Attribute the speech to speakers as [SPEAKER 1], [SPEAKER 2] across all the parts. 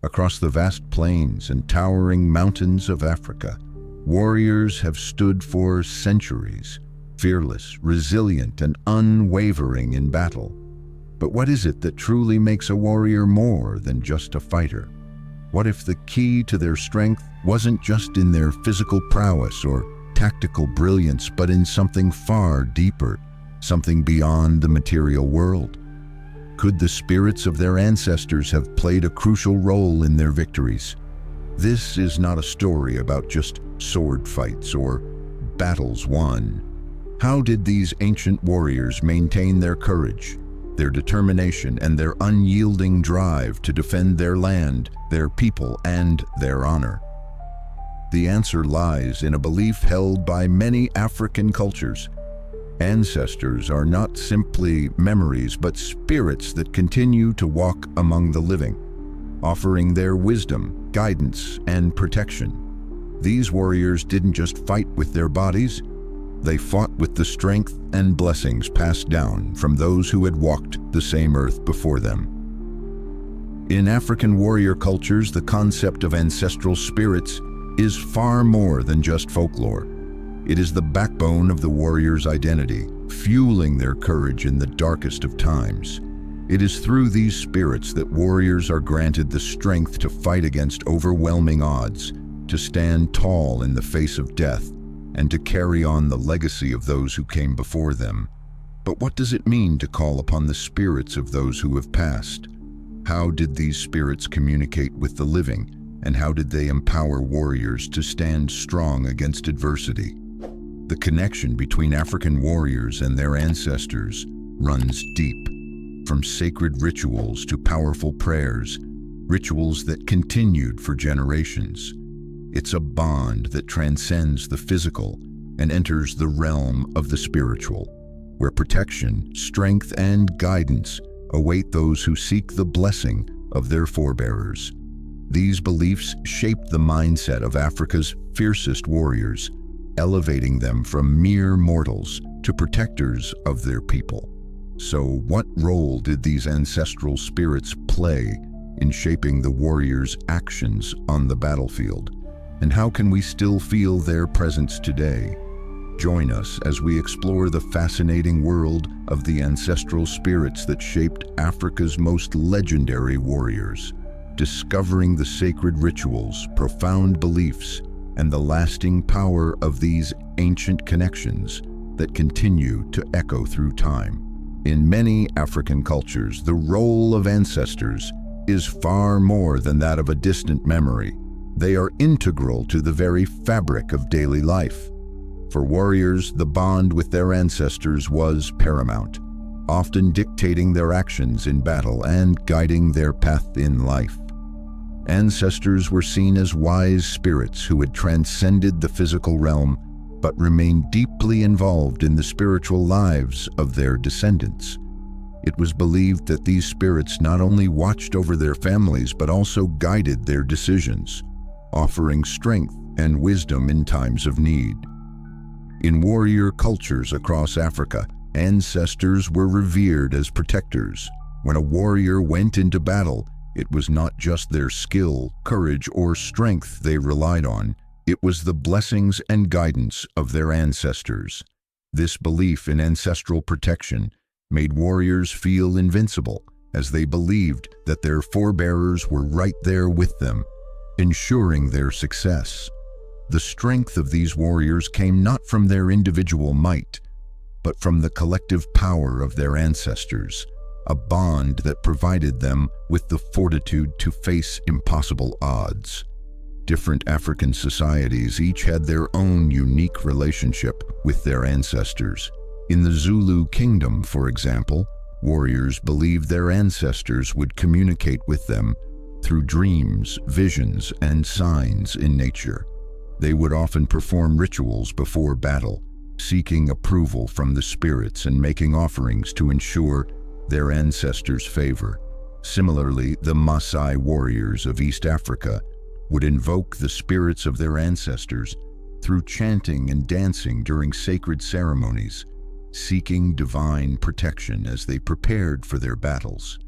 [SPEAKER 1] Across the vast plains and towering mountains of Africa, warriors have stood for centuries, fearless, resilient, and unwavering in battle. But what is it that truly makes a warrior more than just a fighter? What if the key to their strength wasn't just in their physical prowess or tactical brilliance, but in something far deeper, something beyond the material world? Could the spirits of their ancestors have played a crucial role in their victories? This is not a story about just sword fights or battles won. How did these ancient warriors maintain their courage, their determination, and their unyielding drive to defend their land, their people, and their honor? The answer lies in a belief held by many African cultures. Ancestors are not simply memories, but spirits that continue to walk among the living, offering their wisdom, guidance, and protection. These warriors didn't just fight with their bodies, they fought with the strength and blessings passed down from those who had walked the same earth before them. In African warrior cultures, the concept of ancestral spirits is far more than just folklore. It is the backbone of the warrior's identity, fueling their courage in the darkest of times. It is through these spirits that warriors are granted the strength to fight against overwhelming odds, to stand tall in the face of death, and to carry on the legacy of those who came before them. But what does it mean to call upon the spirits of those who have passed? How did these spirits communicate with the living, and how did they empower warriors to stand strong against adversity? The connection between African warriors and their ancestors runs deep, from sacred rituals to powerful prayers, rituals that continued for generations. It's a bond that transcends the physical and enters the realm of the spiritual, where protection, strength, and guidance await those who seek the blessing of their forebearers. These beliefs shaped the mindset of Africa's fiercest warriors, elevating them from mere mortals to protectors of their people. So, what role did these ancestral spirits play in shaping the warriors' actions on the battlefield? And how can we still feel their presence today? Join us as we explore the fascinating world of the ancestral spirits that shaped Africa's most legendary warriors, discovering the sacred rituals, profound beliefs, and the lasting power of these ancient connections that continue to echo through time. In many African cultures, the role of ancestors is far more than that of a distant memory. They are integral to the very fabric of daily life. For warriors, the bond with their ancestors was paramount, often dictating their actions in battle and guiding their path in life. Ancestors were seen as wise spirits who had transcended the physical realm but remained deeply involved in the spiritual lives of their descendants. It was believed that these spirits not only watched over their families but also guided their decisions, offering strength and wisdom in times of need. In warrior cultures across Africa, ancestors were revered as protectors. When a warrior went into battle, it was not just their skill, courage, or strength they relied on. It was the blessings and guidance of their ancestors. This belief in ancestral protection made warriors feel invincible, as they believed that their forebearers were right there with them, ensuring their success. The strength of these warriors came not from their individual might, but from the collective power of their ancestors, a bond that provided them with the fortitude to face impossible odds. Different African societies each had their own unique relationship with their ancestors. In the Zulu kingdom, for example, warriors believed their ancestors would communicate with them through dreams, visions, and signs in nature. They would often perform rituals before battle, seeking approval from the spirits and making offerings to ensure their ancestors' favor. Similarly, the Maasai warriors of East Africa would invoke the spirits of their ancestors through chanting and dancing during sacred ceremonies, seeking divine protection as they prepared for their battles.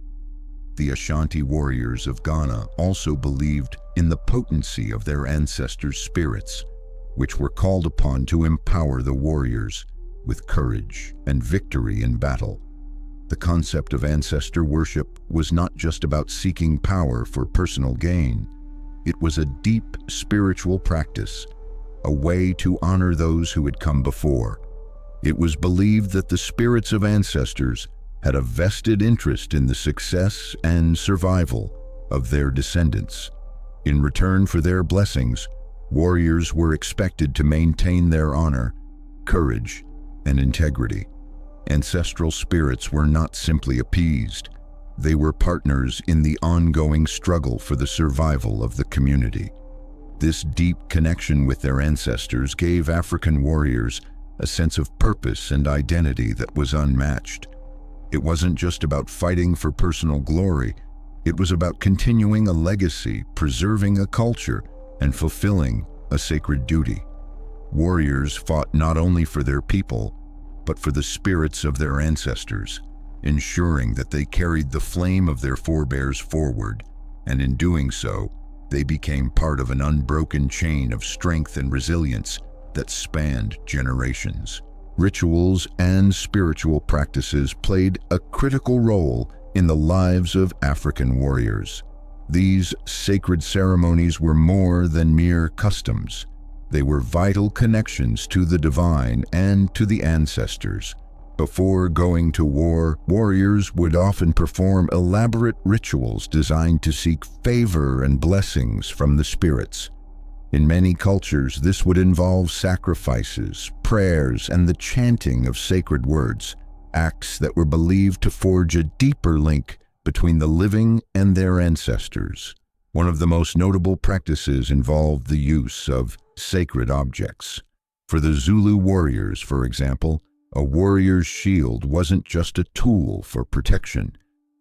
[SPEAKER 1] The Ashanti warriors of Ghana also believed in the potency of their ancestors' spirits, which were called upon to empower the warriors with courage and victory in battle. The concept of ancestor worship was not just about seeking power for personal gain. It was a deep spiritual practice, a way to honor those who had come before. It was believed that the spirits of ancestors had a vested interest in the success and survival of their descendants. In return for their blessings, warriors were expected to maintain their honor, courage, and integrity. Ancestral spirits were not simply appeased. They were partners in the ongoing struggle for the survival of the community. This deep connection with their ancestors gave African warriors a sense of purpose and identity that was unmatched. It wasn't just about fighting for personal glory. It was about continuing a legacy, preserving a culture, and fulfilling a sacred duty. Warriors fought not only for their people, but for the spirits of their ancestors, ensuring that they carried the flame of their forebears forward, and in doing so, they became part of an unbroken chain of strength and resilience that spanned generations. Rituals and spiritual practices played a critical role in the lives of African warriors. These sacred ceremonies were more than mere customs. They were vital connections to the divine and to the ancestors. Before going to war, warriors would often perform elaborate rituals designed to seek favor and blessings from the spirits. In many cultures, this would involve sacrifices, prayers, and the chanting of sacred words, acts that were believed to forge a deeper link between the living and their ancestors. One of the most notable practices involved the use of sacred objects. For the Zulu warriors, for example, a warrior's shield wasn't just a tool for protection.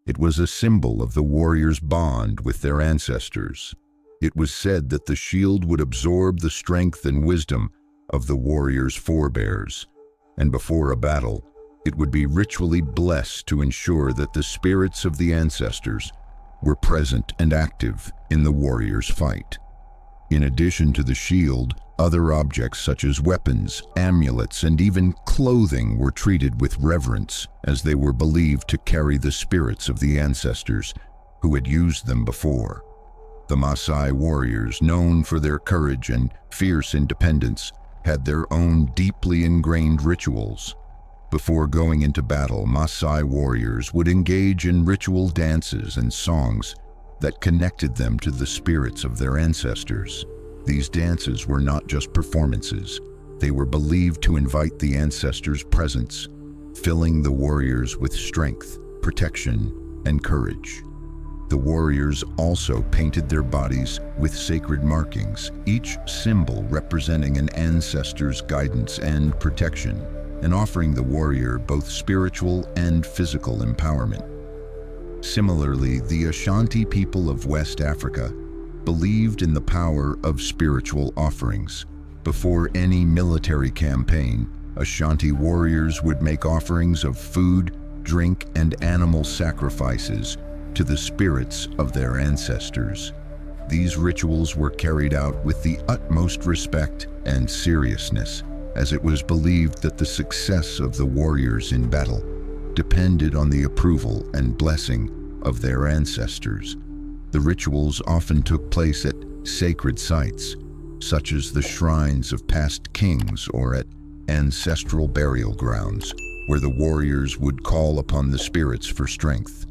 [SPEAKER 1] It was a symbol of the warrior's bond with their ancestors. It was said that the shield would absorb the strength and wisdom of the warrior's forebears, and before a battle, it would be ritually blessed to ensure that the spirits of the ancestors were present and active in the warrior's fight. In addition to the shield, other objects such as weapons, amulets, and even clothing were treated with reverence, as they were believed to carry the spirits of the ancestors who had used them before. The Maasai warriors, known for their courage and fierce independence, had their own deeply ingrained rituals. Before going into battle, Maasai warriors would engage in ritual dances and songs that connected them to the spirits of their ancestors. These dances were not just performances. They were believed to invite the ancestors' presence, filling the warriors with strength, protection, and courage. The warriors also painted their bodies with sacred markings, each symbol representing an ancestor's guidance and protection, and offering the warrior both spiritual and physical empowerment. Similarly, the Ashanti people of West Africa believed in the power of spiritual offerings. Before any military campaign, Ashanti warriors would make offerings of food, drink, and animal sacrifices to the spirits of their ancestors. These rituals were carried out with the utmost respect and seriousness, as it was believed that the success of the warriors in battle depended on the approval and blessing of their ancestors. The rituals often took place at sacred sites, such as the shrines of past kings or at ancestral burial grounds, where the warriors would call upon the spirits for strength.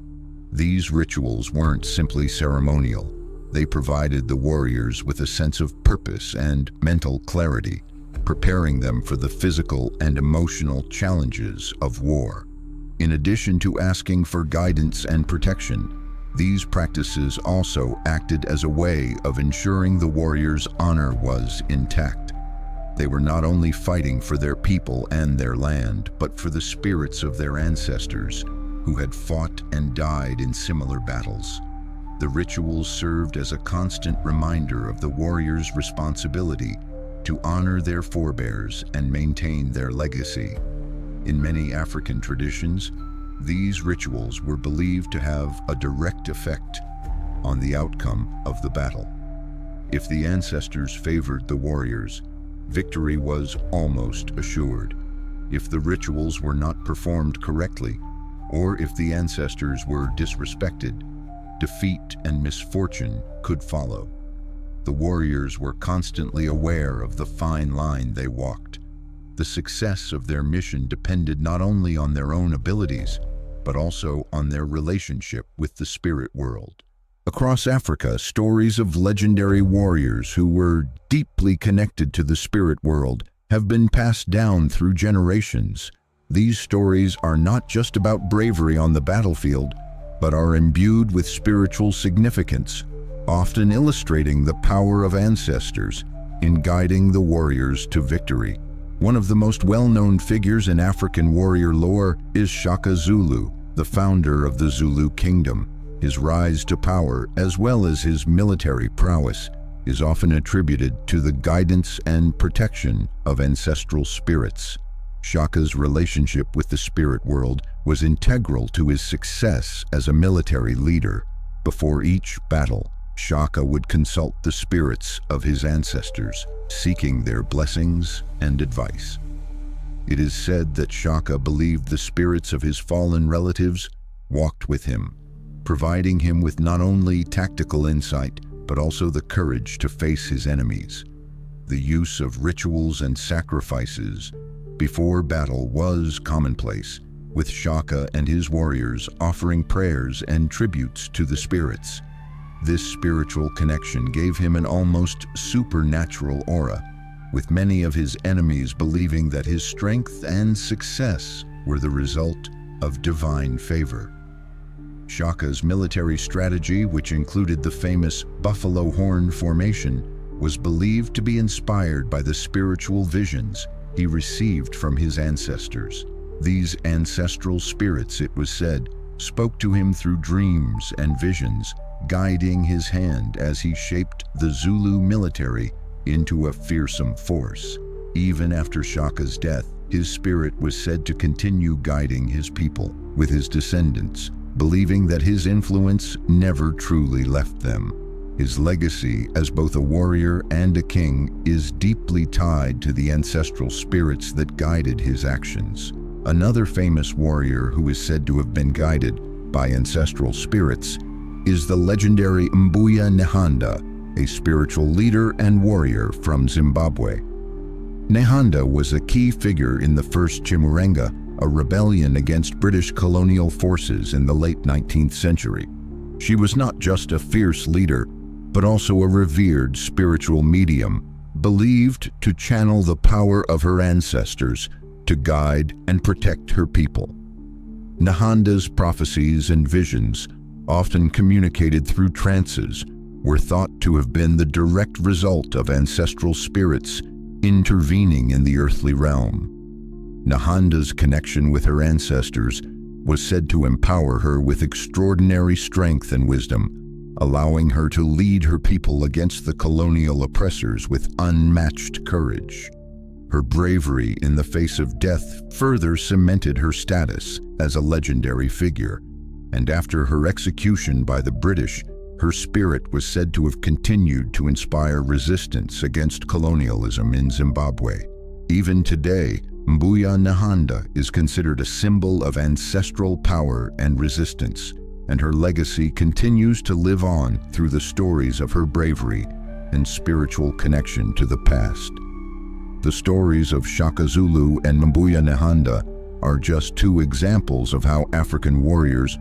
[SPEAKER 1] These rituals weren't simply ceremonial. They provided the warriors with a sense of purpose and mental clarity, preparing them for the physical and emotional challenges of war. In addition to asking for guidance and protection, these practices also acted as a way of ensuring the warriors' honor was intact. They were not only fighting for their people and their land, but for the spirits of their ancestors who had fought and died in similar battles. The rituals served as a constant reminder of the warriors' responsibility to honor their forebears and maintain their legacy. In many African traditions, These rituals were believed to have a direct effect on the outcome of the battle. If the ancestors favored the warriors, victory was almost assured. If the rituals were not performed correctly, or if the ancestors were disrespected, defeat and misfortune could follow. The warriors were constantly aware of the fine line they walked. The success of their mission depended not only on their own abilities, but also on their relationship with the spirit world. Across Africa, stories of legendary warriors who were deeply connected to the spirit world have been passed down through generations. These stories are not just about bravery on the battlefield, but are imbued with spiritual significance, often illustrating the power of ancestors in guiding the warriors to victory. One of the most well-known figures in African warrior lore is Shaka Zulu, the founder of the Zulu kingdom. His rise to power, as well as his military prowess, is often attributed to the guidance and protection of ancestral spirits. Shaka's relationship with the spirit world was integral to his success as a military leader. Before each battle, Shaka would consult the spirits of his ancestors, seeking their blessings and advice. It is said that Shaka believed the spirits of his fallen relatives walked with him, providing him with not only tactical insight, but also the courage to face his enemies. The use of rituals and sacrifices before battle was commonplace, with Shaka and his warriors offering prayers and tributes to the spirits. This spiritual connection gave him an almost supernatural aura, with many of his enemies believing that his strength and success were the result of divine favor. Shaka's military strategy, which included the famous buffalo horn formation, was believed to be inspired by the spiritual visions he received from his ancestors. These ancestral spirits, it was said, spoke to him through dreams and visions, guiding his hand as he shaped the Zulu military into a fearsome force. Even after Shaka's death, his spirit was said to continue guiding his people, with his descendants believing that his influence never truly left them. His legacy as both a warrior and a king is deeply tied to the ancestral spirits that guided his actions. Another famous warrior who is said to have been guided by ancestral spirits is the legendary Mbuya Nehanda, a spiritual leader and warrior from Zimbabwe. Nehanda was a key figure in the First Chimurenga, a rebellion against British colonial forces in the late 19th century. She was not just a fierce leader, but also a revered spiritual medium, believed to channel the power of her ancestors to guide and protect her people. Nehanda's prophecies and visions, often communicated through trances, were thought to have been the direct result of ancestral spirits intervening in the earthly realm. Nehanda's connection with her ancestors was said to empower her with extraordinary strength and wisdom, allowing her to lead her people against the colonial oppressors with unmatched courage. Her bravery in the face of death further cemented her status as a legendary figure, and after her execution by the British, her spirit was said to have continued to inspire resistance against colonialism in Zimbabwe. Even today, Mbuya Nehanda is considered a symbol of ancestral power and resistance, and her legacy continues to live on through the stories of her bravery and spiritual connection to the past. The stories of Shaka Zulu and Mbuya Nehanda are just two examples of how African warriors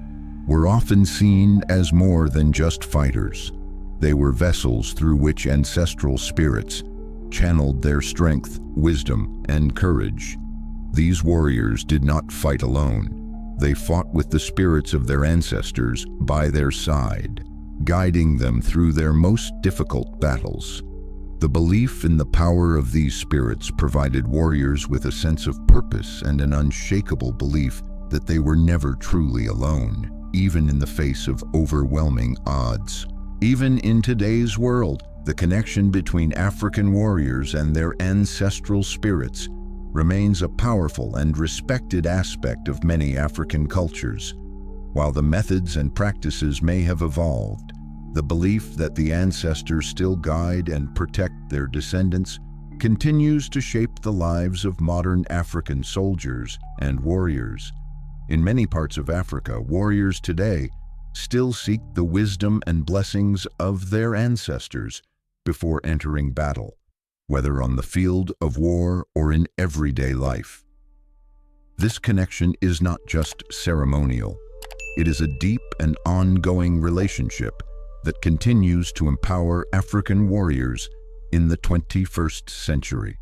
[SPEAKER 1] were often seen as more than just fighters. They were vessels through which ancestral spirits channeled their strength, wisdom, and courage. These warriors did not fight alone. They fought with the spirits of their ancestors by their side, guiding them through their most difficult battles. The belief in the power of these spirits provided warriors with a sense of purpose and an unshakable belief that they were never truly alone, even in the face of overwhelming odds. Even in today's world, the connection between African warriors and their ancestral spirits remains a powerful and respected aspect of many African cultures. While the methods and practices may have evolved, the belief that the ancestors still guide and protect their descendants continues to shape the lives of modern African soldiers and warriors. In many parts of Africa, warriors today still seek the wisdom and blessings of their ancestors before entering battle, whether on the field of war or in everyday life. This connection is not just ceremonial. It is a deep and ongoing relationship that continues to empower African warriors in the 21st century.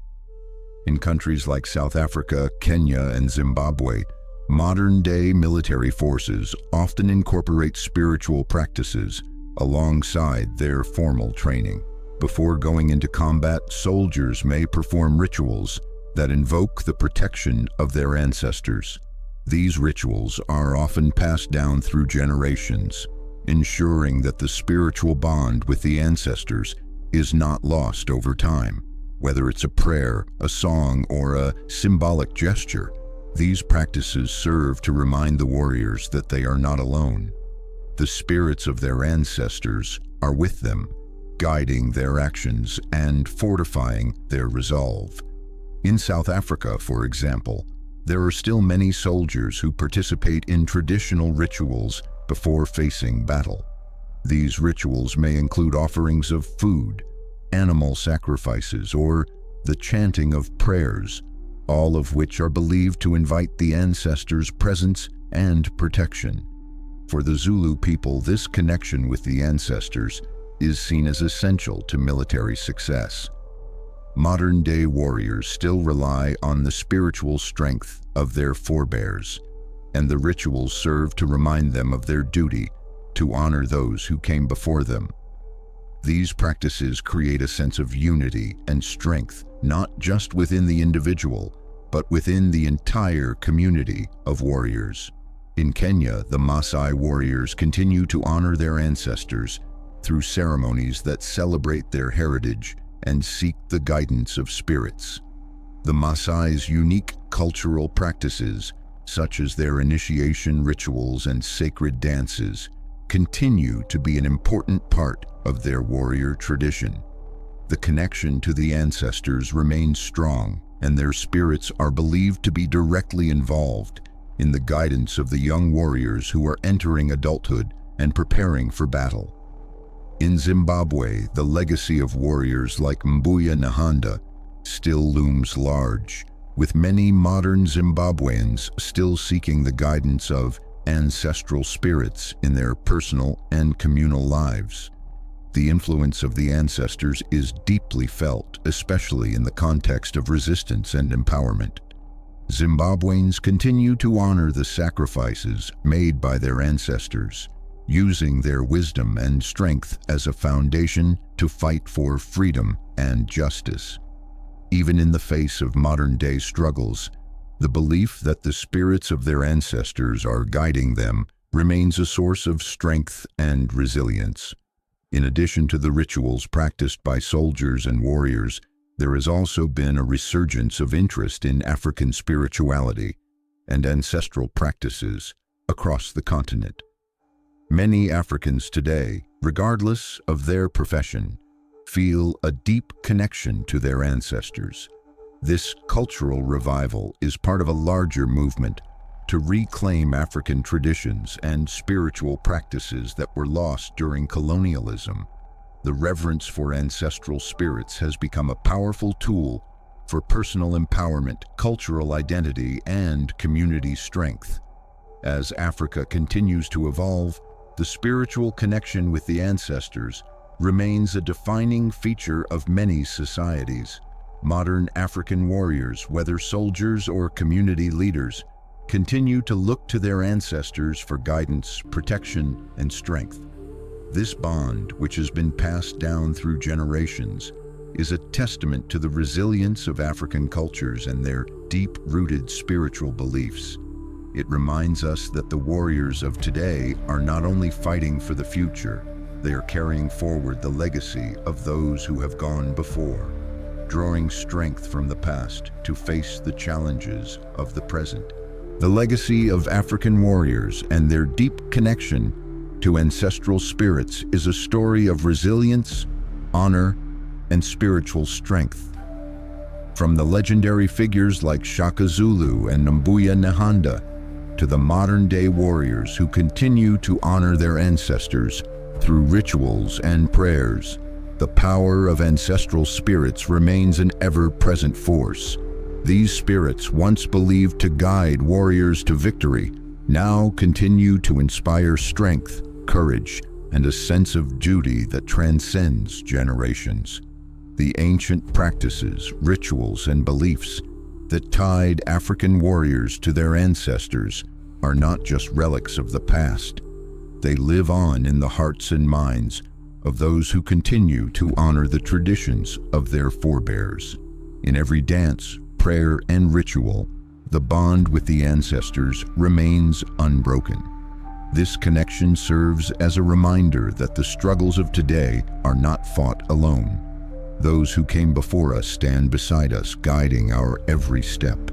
[SPEAKER 1] In countries like South Africa, Kenya, and Zimbabwe, modern-day military forces often incorporate spiritual practices alongside their formal training. Before going into combat, soldiers may perform rituals that invoke the protection of their ancestors. These rituals are often passed down through generations, ensuring that the spiritual bond with the ancestors is not lost over time. Whether it's a prayer, a song, or a symbolic gesture, these practices serve to remind the warriors that they are not alone. The spirits of their ancestors are with them, guiding their actions and fortifying their resolve. In South Africa, for example, there are still many soldiers who participate in traditional rituals before facing battle. These rituals may include offerings of food, animal sacrifices, or the chanting of prayers, all of which are believed to invite the ancestors' presence and protection. For the Zulu people, this connection with the ancestors is seen as essential to military success. Modern-day warriors still rely on the spiritual strength of their forebears, and the rituals serve to remind them of their duty to honor those who came before them. These practices create a sense of unity and strength, not just within the individual, but within the entire community of warriors. In Kenya, the Maasai warriors continue to honor their ancestors through ceremonies that celebrate their heritage and seek the guidance of spirits. The Maasai's unique cultural practices, such as their initiation rituals and sacred dances, continue to be an important part of their warrior tradition. The connection to the ancestors remains strong, and their spirits are believed to be directly involved in the guidance of the young warriors who are entering adulthood and preparing for battle. In Zimbabwe, the legacy of warriors like Mbuya Nahanda still looms large, with many modern Zimbabweans still seeking the guidance of ancestral spirits in their personal and communal lives. The influence of the ancestors is deeply felt, especially in the context of resistance and empowerment. Zimbabweans continue to honor the sacrifices made by their ancestors, using their wisdom and strength as a foundation to fight for freedom and justice. Even in the face of modern-day struggles, the belief that the spirits of their ancestors are guiding them remains a source of strength and resilience. In addition to the rituals practiced by soldiers and warriors, there has also been a resurgence of interest in African spirituality and ancestral practices across the continent. Many Africans today, regardless of their profession, feel a deep connection to their ancestors. This cultural revival is part of a larger movement to reclaim African traditions and spiritual practices that were lost during colonialism. The reverence for ancestral spirits has become a powerful tool for personal empowerment, cultural identity, and community strength. As Africa continues to evolve, the spiritual connection with the ancestors remains a defining feature of many societies. Modern African warriors, whether soldiers or community leaders, continue to look to their ancestors for guidance, protection, and strength. This bond, which has been passed down through generations, is a testament to the resilience of African cultures and their deep-rooted spiritual beliefs. It reminds us that the warriors of today are not only fighting for the future, they are carrying forward the legacy of those who have gone before. drawing strength from the past to face the challenges of the present. The legacy of African warriors and their deep connection to ancestral spirits is a story of resilience, honor, and spiritual strength. From the legendary figures like Shaka Zulu and Nambuya Nahanda to the modern-day warriors who continue to honor their ancestors through rituals and prayers, the power of ancestral spirits remains an ever-present force. These spirits, once believed to guide warriors to victory, now continue to inspire strength, courage, and a sense of duty that transcends generations. The ancient practices, rituals, and beliefs that tied African warriors to their ancestors are not just relics of the past. They live on in the hearts and minds of those who continue to honor the traditions of their forebears. In every dance, prayer, and ritual, the bond with the ancestors remains unbroken. This connection serves as a reminder that the struggles of today are not fought alone. Those who came before us stand beside us, guiding our every step.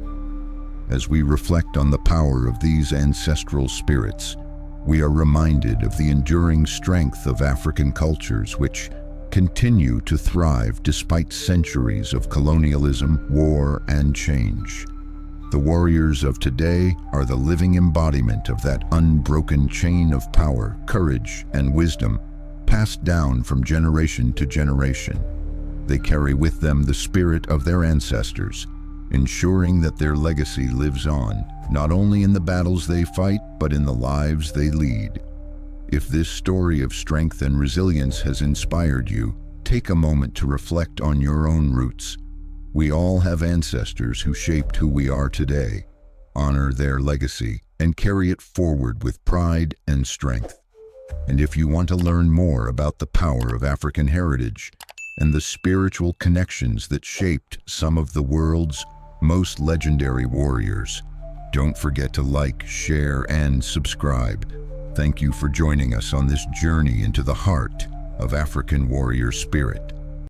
[SPEAKER 1] As we reflect on the power of these ancestral spirits, we are reminded of the enduring strength of African cultures which continue to thrive despite centuries of colonialism, war, and change. The warriors of today are the living embodiment of that unbroken chain of power, courage, and wisdom passed down from generation to generation. They carry with them the spirit of their ancestors, ensuring that their legacy lives on, not only in the battles they fight, but in the lives they lead. If this story of strength and resilience has inspired you, take a moment to reflect on your own roots. We all have ancestors who shaped who we are today. Honor their legacy and carry it forward with pride and strength. And if you want to learn more about the power of African heritage and the spiritual connections that shaped some of the world's most legendary warriors, don't forget to like, share, and subscribe. Thank you for joining us on this journey into the heart of African warrior spirit.